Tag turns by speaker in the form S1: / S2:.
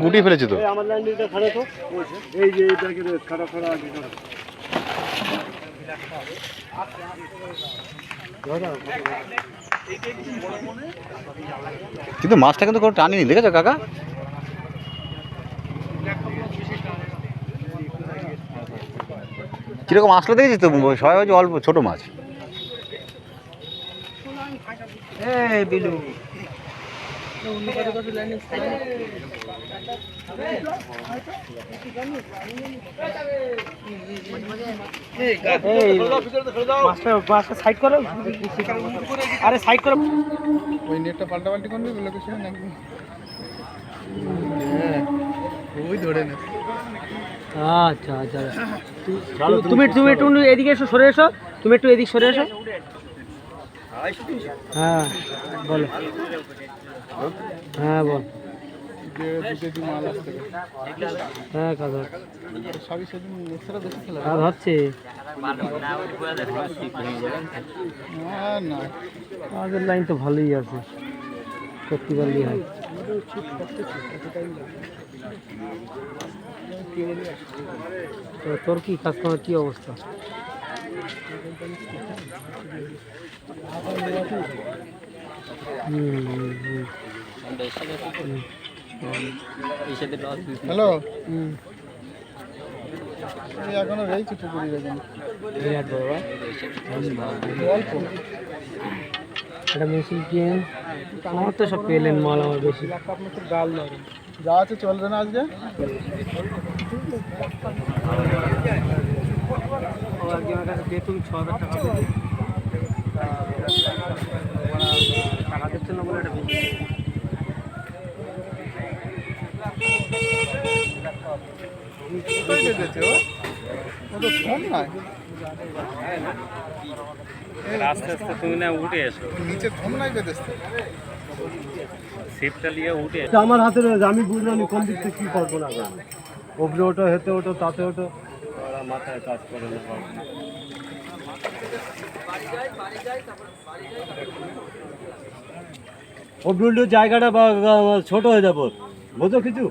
S1: গুটি ফেলেছে তো।
S2: আমার ল্যান্ডিংটা খাড়া তো, এই যে খাড়া খাড়া আগে খাড়া।
S1: কিন্তু মাছটা কিন্তু কোনো টানিনি, দেখেছো কাকা? কিরকম আসলে দেখেছিস তো, সবাই হচ্ছে অল্প ছোট মাছ।
S2: সাইড করো, আরে সাইড করো।
S3: ওই নেটটা পাল্টাপাল্টি করবি লোকেশন নাকি? ওই ধরে না।
S2: আচ্ছা আচ্ছা, তুমি তুমি একটু এদিকে এসো, সরে এসো, তুমি একটু এদিক সরে এসো। হ্যাঁ বলো, হ্যাঁ বল। হ্যাঁ কাজ হচ্ছে, কাজের লাইন তো ভালোই আছে, করতে পারলেই হয়। তো তোর কি কাজ করার কি অবস্থা?
S3: হ্যালো, এখনো রয়েছে পুকুরি দেখুন।
S2: এটা মেশিন কিনে আমার তো সব পেলেন মাল, আমার বেশি গাল নয়
S3: যা আছে চলবে না আজকে।
S2: তুমি 6,000 টাকা টাকা দিচ্ছে না বলে এটা আস্তে আস্তে তুমি না উঠে এসো,
S3: নিচে থম নাই বেঁধেছে,
S2: সিটটা নিয়ে উঠে আমার হাতে রয়েছে। আমি বুঝলাম কোন দিক থেকে কী করবো না, ওপরে ওঠো, হেঁটে ওঠো, তাতে ওঠো, মাথায় কাজ করে না। ওপরে জায়গাটা ছোট হয়ে যাবো, বোঝো কিছু?